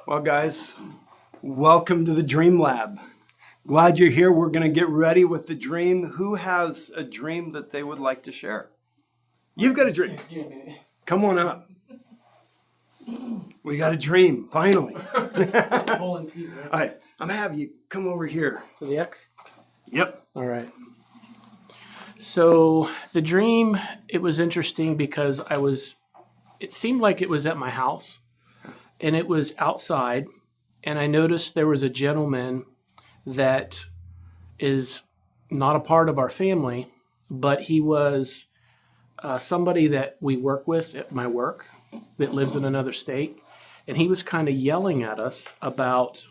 Well, guys, welcome to the Dream Lab. Glad you're here. We're going to get ready with the dream. Who has a dream that they would like to share? You've got a dream. Come on up. We got a dream, finally. All right, I'm going to have you come over here. To the X? Yep. All right. So the dream, it was interesting because it seemed like it was at my house and it was outside. And I noticed there was a gentleman that is not a part of our family, but he was somebody that we work with at my work that lives in another state. And he was kind of yelling at us about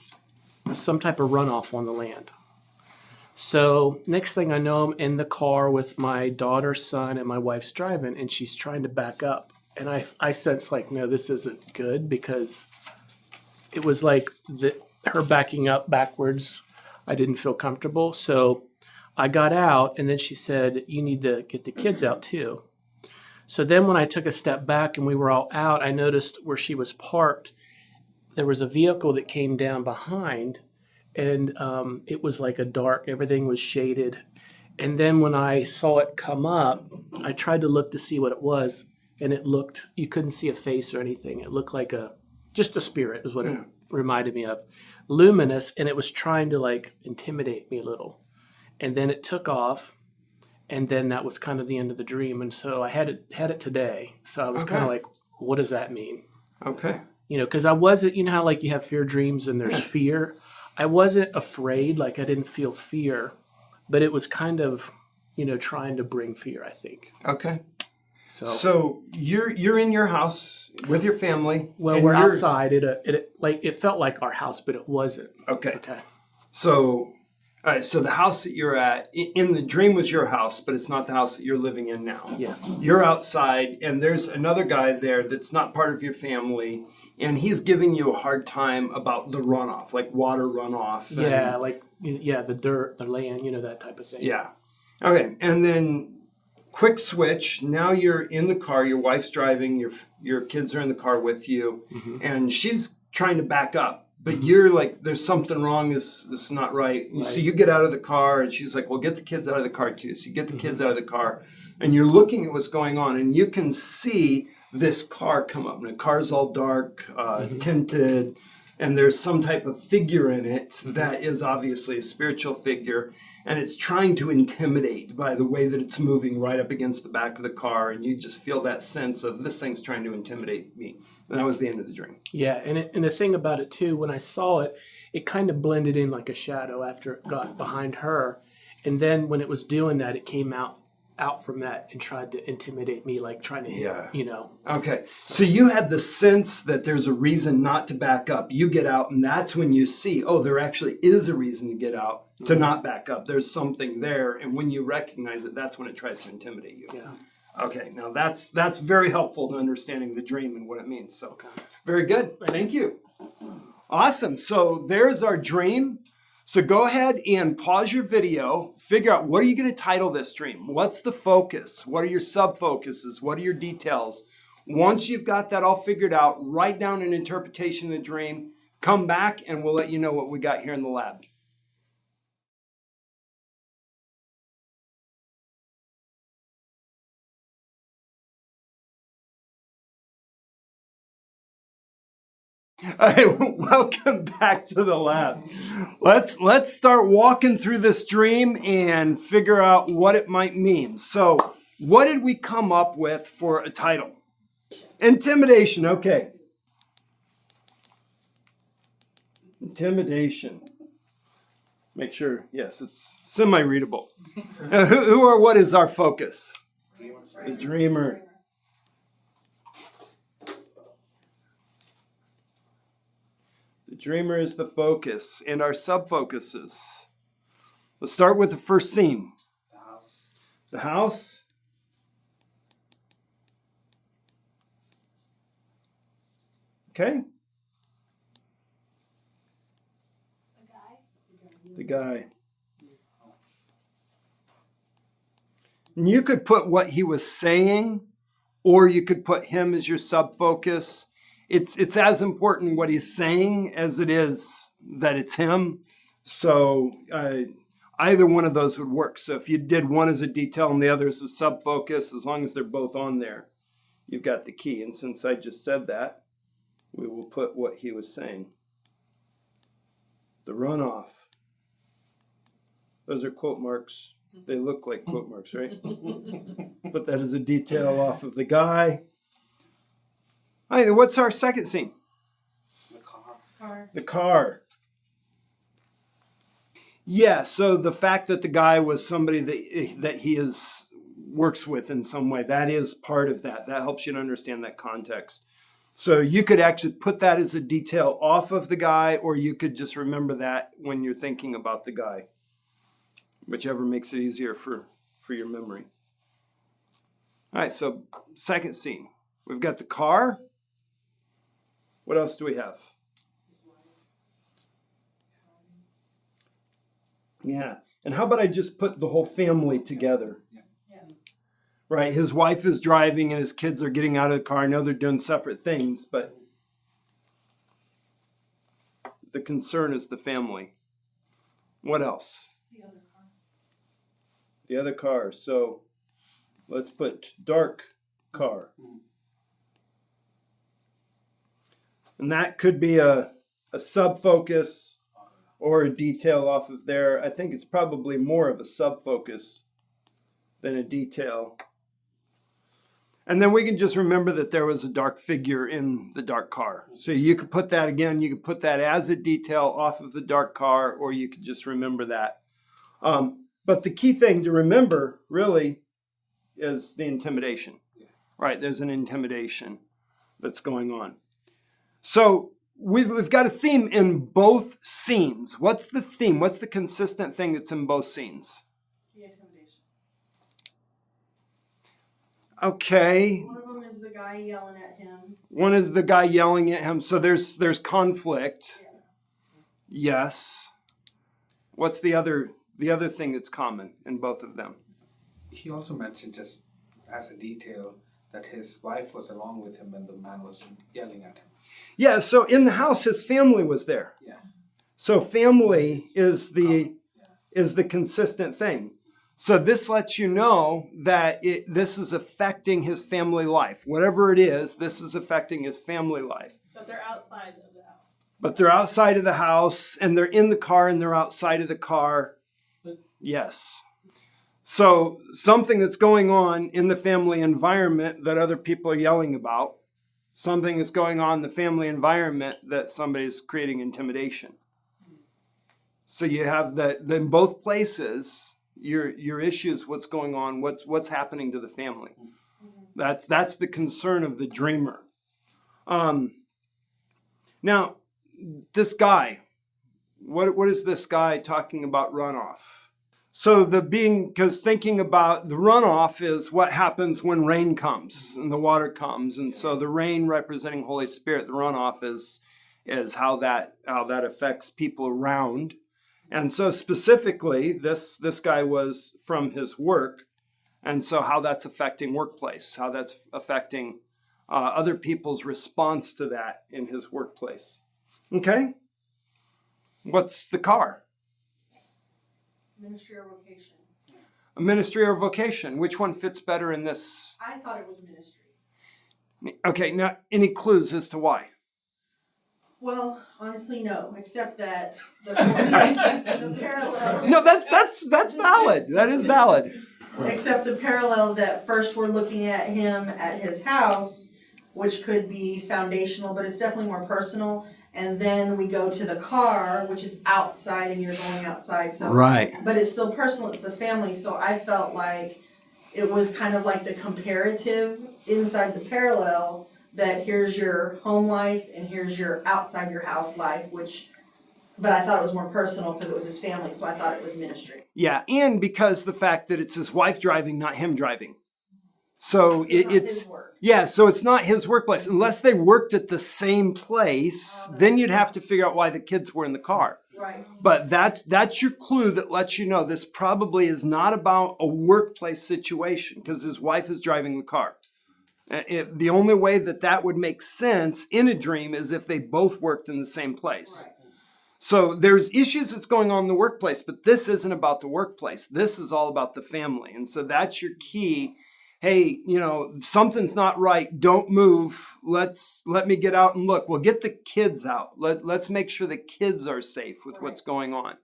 some type of runoff on the land. So next thing I know, I'm in the car with my daughter, son, and my wife's driving, and she's trying to back up. And I sense like, no, this isn't good, because it was like her backing up backwards. I didn't feel comfortable. So I got out, and then she said, you need to get the kids out too. So then when I took a step back and we were all out, I noticed where she was parked, there was a vehicle that came down behind. And it was like a dark, everything was shaded. And then when I saw it come up, I tried to look to see what it was. And it looked, you couldn't see a face or anything. It looked like just a spirit is what it reminded me of. Luminous, and it was trying to like intimidate me a little. And then it took off. And then that was kind of the end of the dream. And so I had it today. So I was kind of like, what does that mean? Okay. Because I wasn't, how like you have fear dreams and there's fear. I wasn't afraid, like I didn't feel fear, but it was kind of, trying to bring fear, I think. Okay. So you're in your house with your family. Well, we're outside. It felt like our house, but it wasn't. Okay. So, all right. So the house that you're at in the dream was your house, but it's not the house that you're living in now. Yes. You're outside, and there's another guy there that's not part of your family. And he's giving you a hard time about the runoff, like water runoff. Yeah, the dirt, the land, that type of thing. Yeah. Okay. And then quick switch. Now you're in the car. Your wife's driving. Your kids are in the car with you. Mm-hmm. And she's trying to back up. But you're like, there's something wrong. This is not right. Right. So you get out of the car, and she's like, well, get the kids out of the car too. So you get the kids out of the car, and you're looking at what's going on, and you can see this car come up. And the car's all dark, tinted, and there's some type of figure in it that is obviously a spiritual figure, and it's trying to intimidate by the way that it's moving right up against the back of the car, and you just feel that sense of this thing's trying to intimidate me. And that was the end of the dream. Yeah, and the thing about it too, when I saw it, it kind of blended in like a shadow after it got behind her, and then when it was doing that, it came out from that and tried to intimidate me, like trying to hit, Okay. So you had the sense that there's a reason not to back up. You get out, and that's when you see, there actually is a reason to get out, to not back up. There's something there. And when you recognize it, that's when it tries to intimidate you. Yeah. Okay. Now that's very helpful to understanding the dream and what it means. So very good. Thank you. Awesome. So there's our dream. So go ahead and pause your video, figure out, what are you going to title this dream? What's the focus? What are your sub-focuses? What are your details? Once you've got that all figured out, write down an interpretation of the dream, come back, and we'll let you know what we got here in the lab. All right, welcome back to the lab. Let's start walking through this dream and figure out what it might mean. So, what did we come up with for a title? Intimidation, okay. Intimidation. Make sure, yes, it's semi-readable. Who or what is our focus? The dreamer. The dreamer is the focus, and our sub-focuses. Let's start with the first scene. The house. The house. Okay. The guy. And you could put what he was saying, or you could put him as your sub-focus. it's as important what he's saying as it is that it's him. So either one of those would work. So if you did one as a detail and the other as a sub-focus, as long as they're both on there, you've got the key. And since I just said that, we will put what he was saying. The runoff. Those are quote marks. They look like quote marks, right? Put that as a detail off of the guy. All right, what's our second scene? The car. The car. Yeah, so the fact that the guy was somebody that he works with in some way, that is part of that. That helps you to understand that context. So you could actually put that as a detail off of the guy, or you could just remember that when you're thinking about the guy. Whichever makes it easier for your memory. All right, so second scene. We've got the car. What else do we have? Yeah. And how about I just put the whole family together? Yeah. Right. His wife is driving and his kids are getting out of the car. I know they're doing separate things, but the concern is the family. What else? The other car. So let's put dark car. And that could be a sub-focus or a detail off of there. I think it's probably more of a sub-focus than a detail. And then we can just remember that there was a dark figure in the dark car. So you could put that again, you could put that as a detail off of the dark car, or you could just remember that. But the key thing to remember, really, is the intimidation. Right, there's an intimidation that's going on. So we've got a theme in both scenes. What's the theme? What's the consistent thing that's in both scenes? The intimidation. Okay. One of them is the guy yelling at him. One is the guy yelling at him. So there's conflict. Yeah. Yes. What's the other thing that's common in both of them? He also mentioned, just as a detail, that his wife was along with him when the man was yelling at him. Yeah, so in the house, his family was there. Yeah. So family is the consistent thing. So this lets you know that this is affecting his family life. Whatever it is, this is affecting his family life. But they're outside of the house. But they're outside of the house, and they're in the car, and they're outside of the car. Yes. So something that's going on in the family environment that other people are yelling about. Something is going on in the family environment that somebody's creating intimidation. So you have that in both places, your issues, what's going on, what's happening to the family. That's the concern of the dreamer. Now, this guy, what is this guy talking about runoff? So because thinking about the runoff is what happens when rain comes and the water comes. And so the rain representing Holy Spirit, the runoff is how that affects people around. And so specifically, this guy was from his work. And so how that's affecting workplace, how that's affecting other people's response to that in his workplace. Okay? What's the car? Ministry or vocation. A ministry or vocation. Which one fits better in this? I thought it was ministry. Okay, now any clues as to why? Well, honestly, no. Except that the parallel. No, that's valid. That is valid. Except the parallel that first we're looking at him at his house, which could be foundational, but it's definitely more personal. And then we go to the car, which is outside, and you're going outside. So, right. But it's still personal. It's the family. So I felt like it was kind of like the comparative inside the parallel, that here's your home life and here's your outside your house life, but I thought it was more personal because it was his family. So I thought it was ministry. Yeah, and because the fact that it's his wife driving, not him driving. So it's his work. Yeah, so it's not his workplace. Unless they worked at the same place, then you'd have to figure out why the kids were in the car. Right. But that's your clue that lets you know this probably is not about a workplace situation because his wife is driving the car. The only way that would make sense in a dream is if they both worked in the same place. So there's issues that's going on in the workplace, but this isn't about the workplace. This is all about the family. And so that's your key. Hey, something's not right. Don't move. Let me get out and look. Well, get the kids out. Let's make sure the kids are safe with what's going on.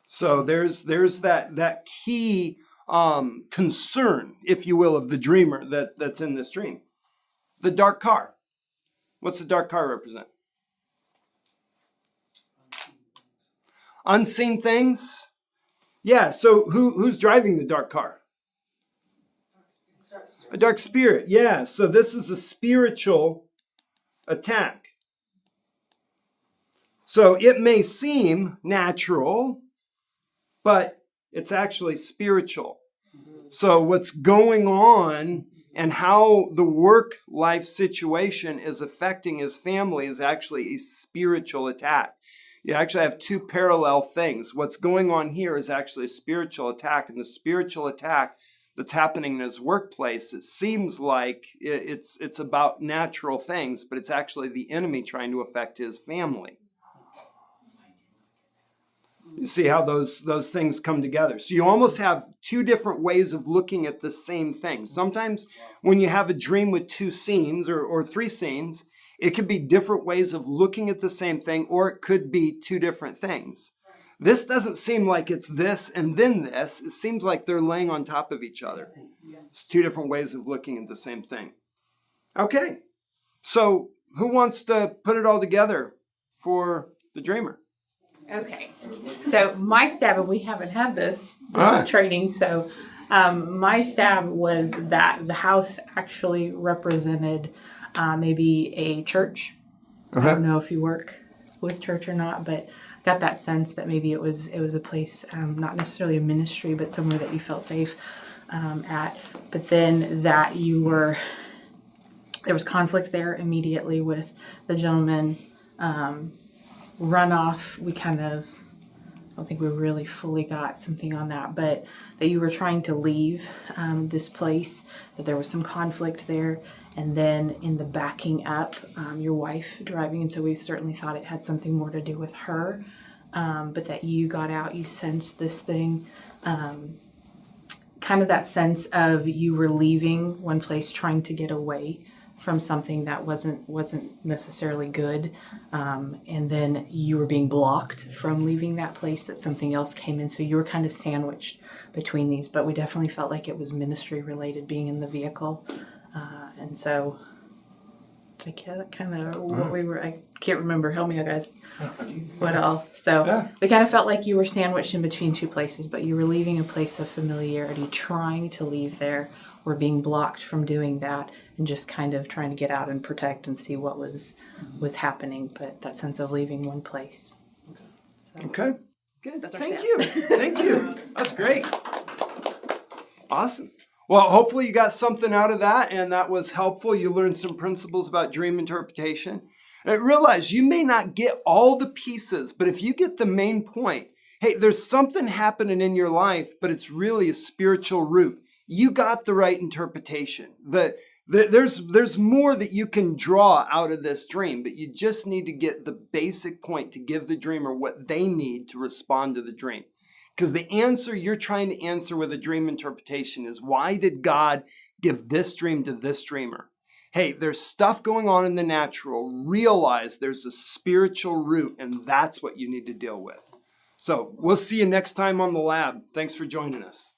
So there's that key concern, if you will, of the dreamer that's in this dream. The dark car. What's the dark car represent? Unseen things? Yeah, so who's driving the dark car? A dark spirit, yeah. So this is a spiritual attack. So it may seem natural, but it's actually spiritual. So what's going on and how the work life situation is affecting his family is actually a spiritual attack. You actually have two parallel things. What's going on here is actually a spiritual attack, and the spiritual attack that's happening in his workplace, it seems like it's about natural things, but it's actually the enemy trying to affect his family. You see how those things come together. So you almost have two different ways of looking at the same thing. Sometimes when you have a dream with two scenes or three scenes, it could be different ways of looking at the same thing, or it could be two different things. This doesn't seem like it's this and then this. It seems like they're laying on top of each other. It's two different ways of looking at the same thing. Okay, so who wants to put it all together for the dreamer? Okay, so my stab, and we haven't had this training, so my stab was that the house actually represented maybe a church. Okay. I don't know if you work with church or not, but got that sense that maybe it was a place, not necessarily a ministry, but somewhere that you felt safe at. But then that there was conflict there immediately with the gentleman. Run off. I don't think we really fully got something on that, but that you were trying to leave this place, that there was some conflict there, and then in the backing up, your wife driving, and so we certainly thought it had something more to do with her, but that you got out, you sensed this thing, kind of that sense of you were leaving one place, trying to get away from something that wasn't necessarily good, and then you were being blocked from leaving that place, that something else came in, so you were kind of sandwiched between these, but we definitely felt like it was ministry related, being in the vehicle, and so that kind of what we were, I can't remember, help me out guys, what else, so we kind of felt like you were sandwiched in between two places, but you were leaving a place of familiarity, trying to leave there, or being blocked from doing that, and just kind of trying to get out and protect and see what was happening, but that sense of leaving one place. So, okay, good. That's our Thank stat. you. Thank you. That's great. Awesome. Well, hopefully you got something out of that, and that was helpful. You learned some principles about dream interpretation. And realize you may not get all the pieces, but if you get the main point, hey, there's something happening in your life, but it's really a spiritual root. You got the right interpretation. There's more that you can draw out of this dream, but you just need to get the basic point to give the dreamer what they need to respond to the dream. Because the answer you're trying to answer with a dream interpretation is, why did God give this dream to this dreamer? Hey, there's stuff going on in the natural. Realize there's a spiritual root, and that's what you need to deal with. So we'll see you next time on the lab. Thanks for joining us.